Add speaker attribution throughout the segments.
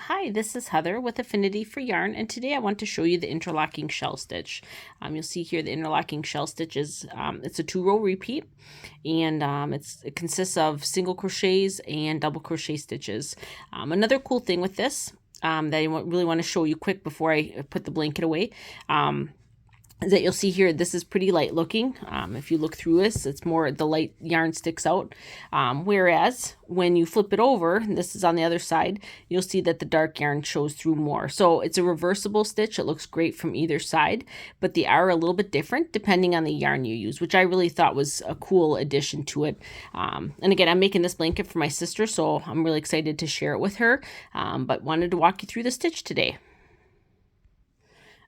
Speaker 1: Hi, this is Heather with Affinity for Yarn, and today I want to show you the interlocking shell stitch. You'll see here the interlocking shell stitch is it's a 2-row repeat, and it consists of single crochets and double crochet stitches. Another cool thing with this that I really want to show you quick before I put the blanket away. Is that you'll see here, this is pretty light looking. If you look through this, it's more the light yarn sticks out. Whereas when you flip it over, and this is on the other side, you'll see that the dark yarn shows through more. So it's a reversible stitch. It looks great from either side, but they are a little bit different depending on the yarn you use, which I really thought was a cool addition to it. And again, I'm making this blanket for my sister, so I'm really excited to share it with her, but wanted to walk you through the stitch today.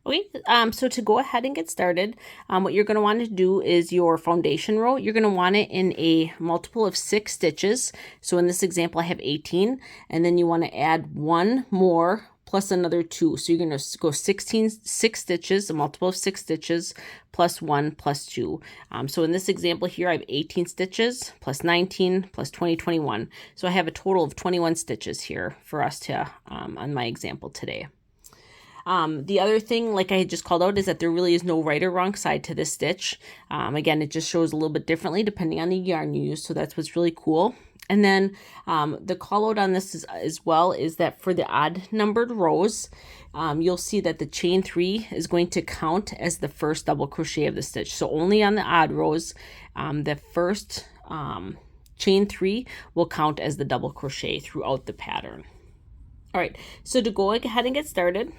Speaker 1: Okay, so to go ahead and get started, what you're going to want to do is your foundation row. You're going to want it in a multiple of 6 stitches. So in this example, I have 18, and then you want to add 1 more plus another 2. So you're going to go 6 stitches, a multiple of 6 stitches, plus 1 plus 2. So in this example here, I have 18 stitches plus 19 plus 20, 21. So I have a total of 21 stitches here for us to on my example today. The other thing, like I had just called out, is that there really is no right or wrong side to this stitch. Again, it just shows a little bit differently depending on the yarn you use, so that's what's really cool. And then the call out on this as well is that for the odd numbered rows, you'll see that the chain 3 is going to count as the first double crochet of the stitch. So only on the odd rows, the first chain 3 will count as the double crochet throughout the pattern. All right, so to go ahead and get started,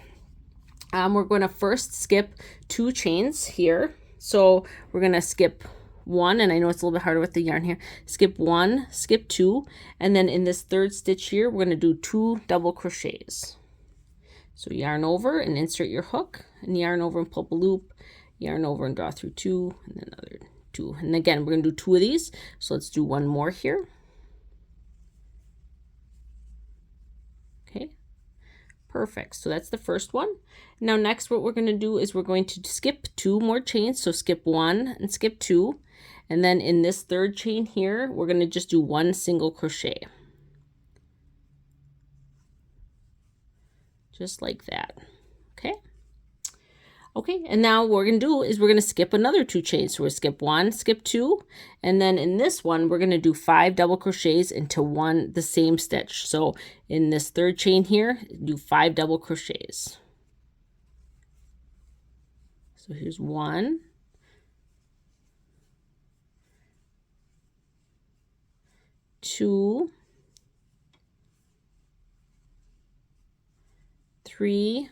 Speaker 1: we're going to first skip 2 chains here. So we're going to skip 1, and I know it's a little bit harder with the yarn here. Skip 1, skip 2, and then in this 3rd stitch here, we're going to do 2 double crochets. So yarn over and insert your hook, and yarn over and pull up a loop, yarn over and draw through 2, and then another 2. And again, we're going to do 2 of these. So let's do 1 more here. Okay. Perfect. So that's the first one. Now next what we're going to do is we're going to skip 2 more chains. So skip 1 and skip 2. And then in this 3rd chain here, we're going to just do 1 single crochet. Just like that. Okay. Okay, and now what we're going to do is we're going to skip another 2 chains. So we'll skip 1, skip 2, and then in this one, we're going to do 5 double crochets into the same stitch. So in this 3rd chain here, do 5 double crochets. So here's 1, 2, 3,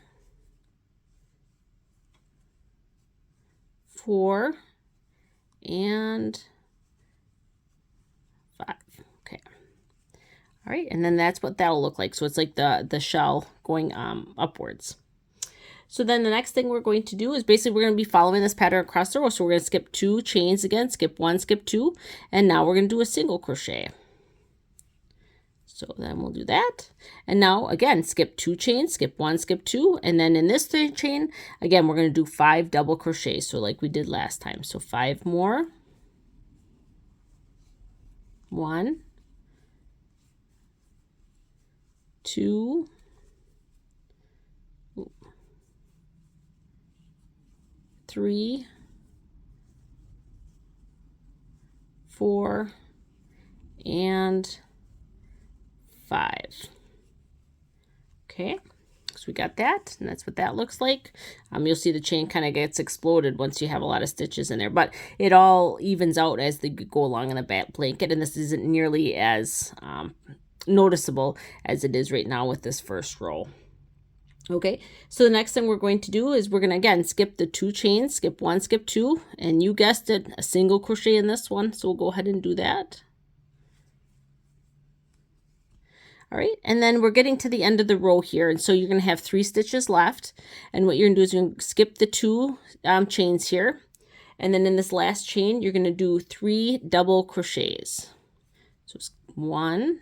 Speaker 1: 4, and 5. Okay. All right, and then that's what that'll look like. So it's like the shell going upwards. So then the next thing we're going to do is basically we're going to be following this pattern across the row. So we're going to skip 2 chains again, skip 1, skip 2, and now we're going to do a single crochet. So then we'll do that. And now again, skip 2 chains, skip 1, skip 2. And then in this 3rd chain, again, we're going to do 5 double crochets. So like we did last time. So 5 more. 1, 2, 3, 4, and 5. Okay, so we got that, and that's what that looks like. You'll see the chain kind of gets exploded once you have a lot of stitches in there, but it all evens out as they go along in the blanket, and this isn't nearly as noticeable as it is right now with this first row. Okay, so the next thing we're going to do is we're going to again skip the 2 chains, skip 1, skip 2, and you guessed it, a single crochet in this one, so we'll go ahead and do that. All right, and then we're getting to the end of the row here, and so you're going to have 3 stitches left, and what you're going to do is you're going to skip the 2 chains here, and then in this last chain you're going to do 3 double crochets. So it's 1,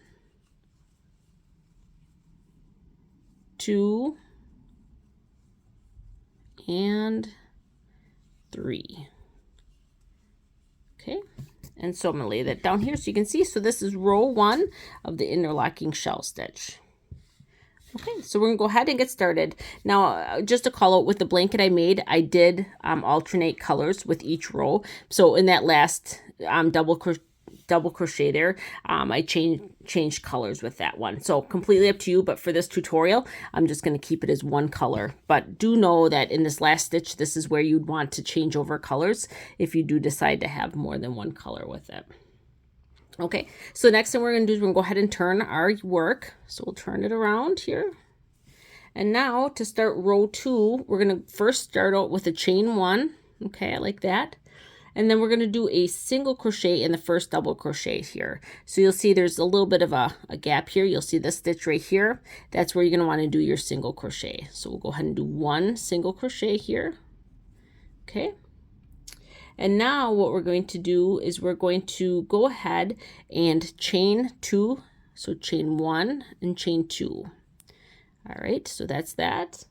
Speaker 1: 2, and 3. Okay, And so I'm going to lay that down here so you can see. So this is row 1 of the interlocking shell stitch. Okay, so we're gonna go ahead and get started. Now, just to call out, with the blanket I made, I did alternate colors with each row. So in that last double crochet there, I changed colors with that one. So completely up to you, but for this tutorial, I'm just going to keep it as one color. But do know that in this last stitch, this is where you'd want to change over colors if you do decide to have more than one color with it. Okay, so next thing we're going to do is we're going to go ahead and turn our work. So we'll turn it around here. And now to start row 2, we're going to first start out with a chain 1. Okay, I like that. And then we're going to do a single crochet in the first double crochet here. So you'll see there's a little bit of a gap here. You'll see this stitch right here. That's where you're going to want to do your single crochet. So we'll go ahead and do 1 single crochet here. Okay. And now what we're going to do is we're going to go ahead and chain 2. So chain 1 and chain 2. All right, so that's that.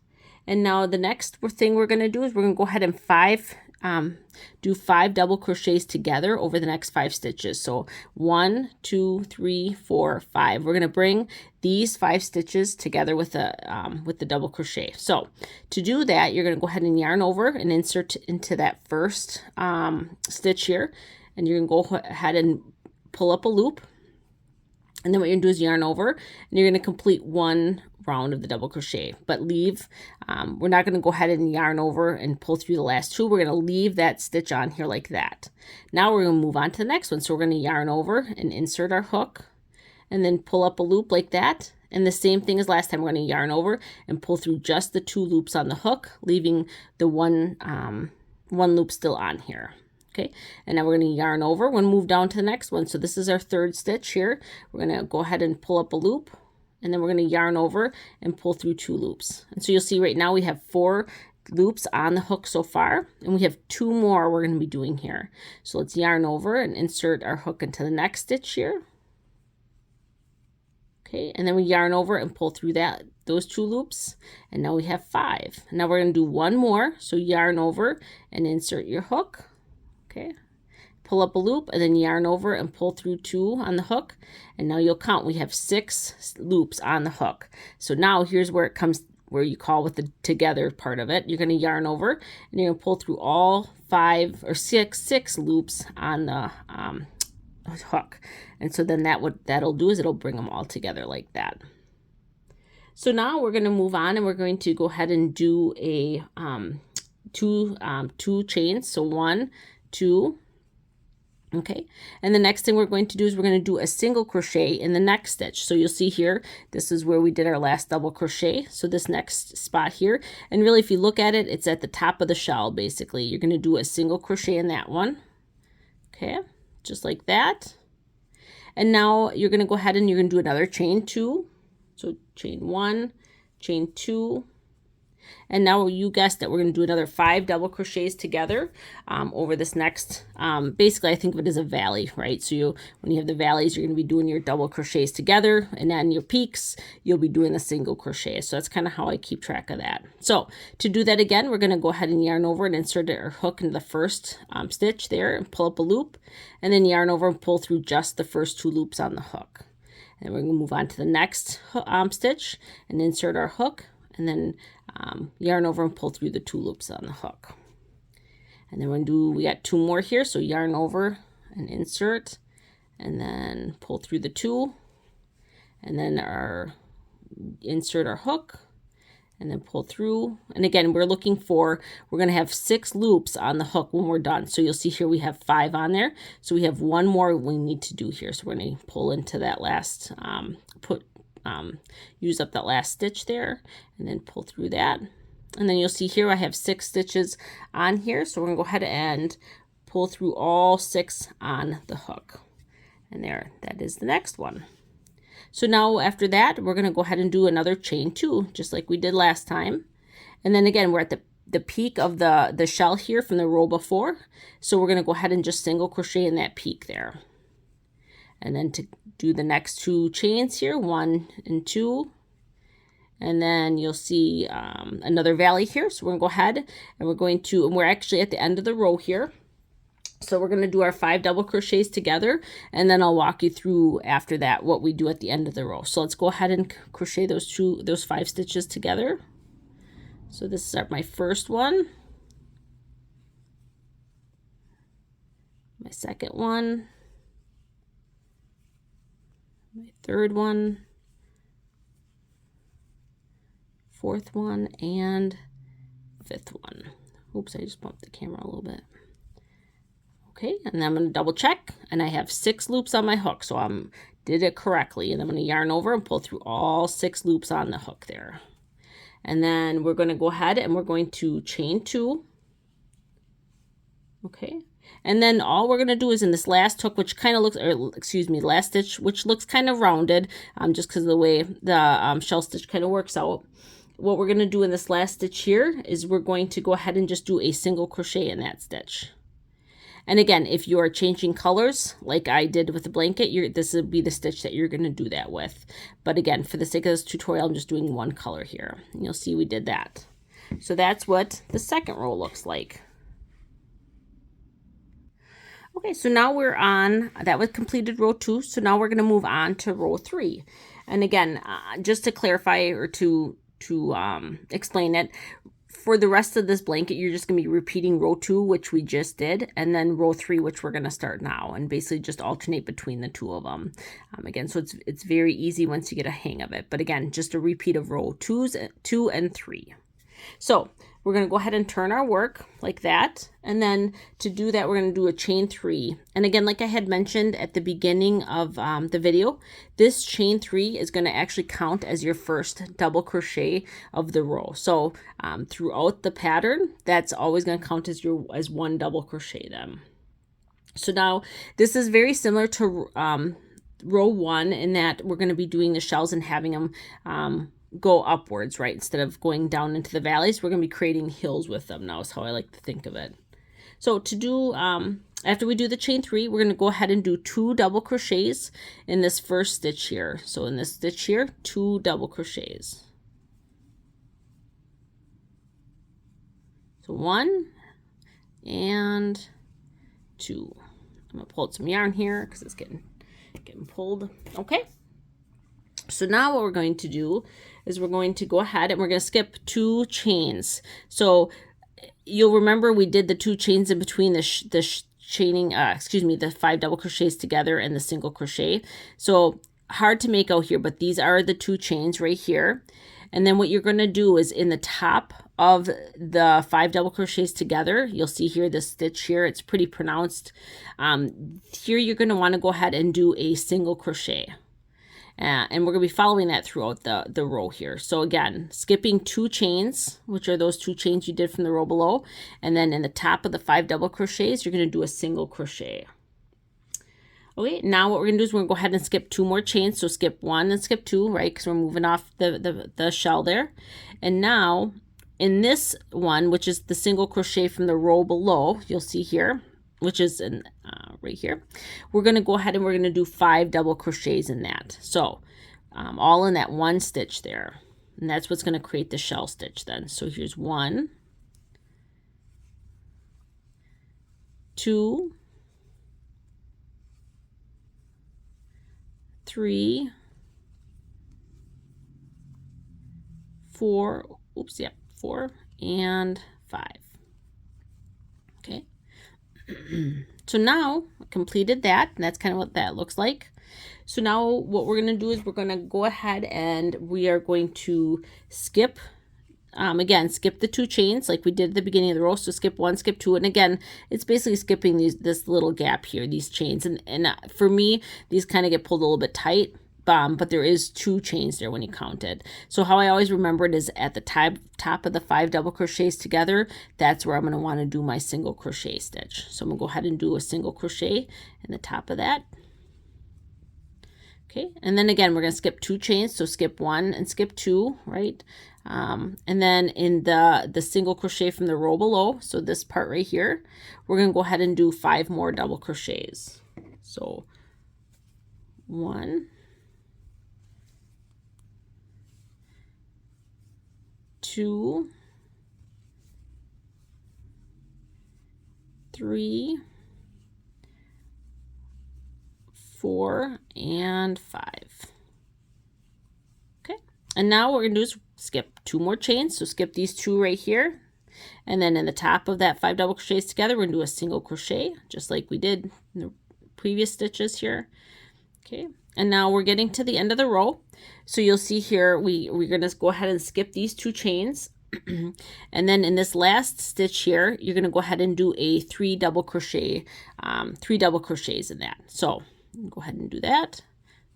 Speaker 1: And now the next thing we're going to do is we're going to go ahead and do 5 double crochets together over the next 5 stitches. So 1, 2, 3, 4, 5. We're going to bring these 5 stitches together with the double crochet. So to do that, you're going to go ahead and yarn over and insert into that first stitch here, and you're going to go ahead and pull up a loop. And then what you're going to do is yarn over, and you're going to complete 1 round of the double crochet, but leave, we're not going to go ahead and yarn over and pull through the last 2. We're going to leave that stitch on here like that. Now we're going to move on to the next one. So we're going to yarn over and insert our hook, and then pull up a loop like that. And the same thing as last time, we're going to yarn over and pull through just the 2 loops on the hook, leaving the one loop still on here. Okay, and now we're going to yarn over. We're going to move down to the next one. So this is our 3rd stitch here. We're going to go ahead and pull up a loop, and then we're going to yarn over and pull through 2 loops. And so you'll see right now we have 4 loops on the hook so far, and we have 2 more we're going to be doing here. So let's yarn over and insert our hook into the next stitch here. Okay, and then we yarn over and pull through those 2 loops, and now we have 5. Now we're going to do 1 more. So yarn over and insert your hook. Okay, pull up a loop, and then yarn over and pull through 2 on the hook, and now you'll count. We have 6 loops on the hook. So now here's where it comes, where you call with the together part of it. You're going to yarn over, and you're going to pull through all 5 or 6 loops on the hook. And so then that'll do is it'll bring them all together like that. So now we're going to move on, and we're going to go ahead and do a two chains. So 1, 2. Okay, and the next thing we're going to do is we're going to do a single crochet in the next stitch. So you'll see here, this is where we did our last double crochet. So this next spot here, and really if you look at it, it's at the top of the shawl basically. You're going to do a single crochet in that one. Okay, just like that. And now you're going to go ahead and you're going to do another chain 2. So chain 1, chain 2. And now you guessed it, we're going to do another 5 double crochets together over this next, basically I think of it as a valley, right? So when you have the valleys, you're going to be doing your double crochets together, and then your peaks, you'll be doing the single crochet. So that's kind of how I keep track of that. So to do that again, we're going to go ahead and yarn over and insert our hook into the first stitch there, and pull up a loop, and then yarn over and pull through just the first 2 loops on the hook. And we're going to move on to the next stitch and insert our hook, and then yarn over and pull through the 2 loops on the hook. And then we got 2 more here, so yarn over and insert, and then pull through the 2, and then insert our hook, and then pull through. And again, we're going to have 6 loops on the hook when we're done. So you'll see here we have 5 on there, so we have 1 more we need to do here. So we're going to pull into that last use up that last stitch there, and then pull through that. And then you'll see here I have 6 stitches on here, so we're going to go ahead and pull through all 6 on the hook. And there, that is the next one. So now after that, we're going to go ahead and do another chain 2, just like we did last time. And then again, we're at the peak of the shell here from the row before, so we're going to go ahead and just single crochet in that peak there. And then to do the next 2 chains here, 1 and 2, and then you'll see another valley here. So we're going to go ahead and we're actually at the end of the row here. So we're going to do our 5 double crochets together, and then I'll walk you through after that what we do at the end of the row. So let's go ahead and crochet those 5 stitches together. So this is my first one, my second one, my third one, fourth one, and fifth one. Oops, I just bumped the camera a little bit. Okay, and then I'm going to double check, and I have 6 loops on my hook, so I did it correctly. And I'm going to yarn over and pull through all 6 loops on the hook there. And then we're going to go ahead and we're going to chain 2. Okay, and then all we're going to do is in this last hook, which kind of looks, or excuse me, last stitch, which looks kind of rounded, just because of the way the shell stitch kind of works out. What we're going to do in this last stitch here is we're going to go ahead and just do a single crochet in that stitch. And again, if you are changing colors, like I did with the blanket, this would be the stitch that you're going to do that with. But again, for the sake of this tutorial, I'm just doing one color here. And you'll see we did that. So that's what the second row looks like. Okay, so now we're on, that was completed row 2. So now we're going to move on to row 3. And again, just to clarify or to explain it, for the rest of this blanket, you're just going to be repeating row 2, which we just did, and then row 3, which we're going to start now, and basically just alternate between the 2 of them. Again, so it's very easy once you get a hang of it. But again, just a repeat of row 2 and 3. So we're going to go ahead and turn our work like that. And then to do that, we're going to do a chain 3. And again, like I had mentioned at the beginning of the video, this chain 3 is going to actually count as your first double crochet of the row. So throughout the pattern, that's always going to count as one double crochet then. So now this is very similar to row 1 in that we're going to be doing the shells and having them go upwards, right? Instead of going down into the valleys, we're going to be creating hills with them now, is how I like to think of it. So to do, after we do the chain 3, we're going to go ahead and do 2 double crochets in this first stitch here. So in this stitch here, 2 double crochets. So 1 and 2. I'm going to pull out some yarn here because it's getting pulled. Okay. So now what we're going to do is we're going to go ahead and we're going to skip 2 chains. So you'll remember we did the 2 chains in between the chaining, the 5 double crochets together and the single crochet. So hard to make out here, but these are the 2 chains right here. And then what you're going to do is in the top of the 5 double crochets together, you'll see here this stitch here, it's pretty pronounced. Here you're going to want to go ahead and do a single crochet. And we're going to be following that throughout the row here. So again, skipping 2 chains, which are those 2 chains you did from the row below. And then in the top of the 5 double crochets, you're going to do a single crochet. Okay, now what we're going to do is we're going to go ahead and skip 2 more chains. So skip 1 and skip 2, right? Because we're moving off the shell there. And now in this one, which is the single crochet from the row below, you'll see here, which is in right here, we're going to go ahead and we're going to do 5 double crochets in that. So all in that one stitch there. And that's what's going to create the shell stitch then. So here's 1, 2, 3, 4, 4 and 5. Okay. So now completed that, and that's kind of what that looks like. So now what we're going to do is we're going to go ahead and we are going to skip, again, skip the 2 chains like we did at the beginning of the row. So skip 1, skip 2, and again, it's basically skipping this little gap here, these chains. And for me, these kind of get pulled a little bit tight. But there is 2 chains there when you count it. So how I always remember it is at the top of the 5 double crochets together, that's where I'm going to want to do my single crochet stitch. So I'm going to go ahead and do a single crochet in the top of that. Okay, and then again, we're going to skip 2 chains. So skip 1 and skip 2, right? And then in the single crochet from the row below, so this part right here, we're going to go ahead and do 5 more double crochets. So 1, 2, 3, 4 and 5. Okay, and now what we're gonna do is skip 2 more chains. So skip these 2 right here, and then in the top of that 5 double crochets together, we're gonna do a single crochet, just like we did in the previous stitches here. Okay, and now we're getting to the end of the row. So you'll see here, we're gonna go ahead and skip these 2 chains. And then in this last stitch here, you're going to go ahead and do a 3 double crochet, 3 double crochets in that. So go ahead and do that.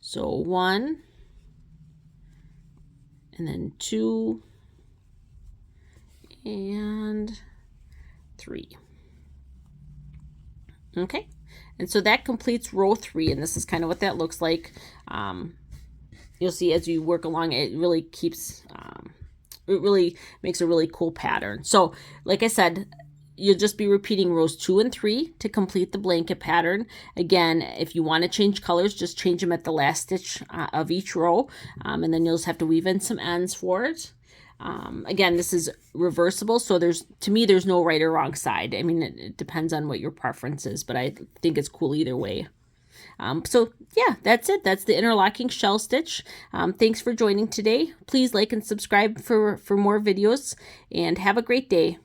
Speaker 1: So 1, and then 2, and 3. Okay, and so that completes row 3, and this is kind of what that looks like. You'll see as you work along, it really keeps it really makes a really cool pattern. So like I said, you'll just be repeating rows 2 and 3 to complete the blanket pattern. Again, if you want to change colors, just change them at the last stitch of each row, and then you'll just have to weave in some ends for it. Again, this is reversible, so to me there's no right or wrong side. I mean, it depends on what your preference is, but I think it's cool either way. So yeah, that's it. That's the interlocking shell stitch. Thanks for joining today. Please like and subscribe for more videos, and have a great day.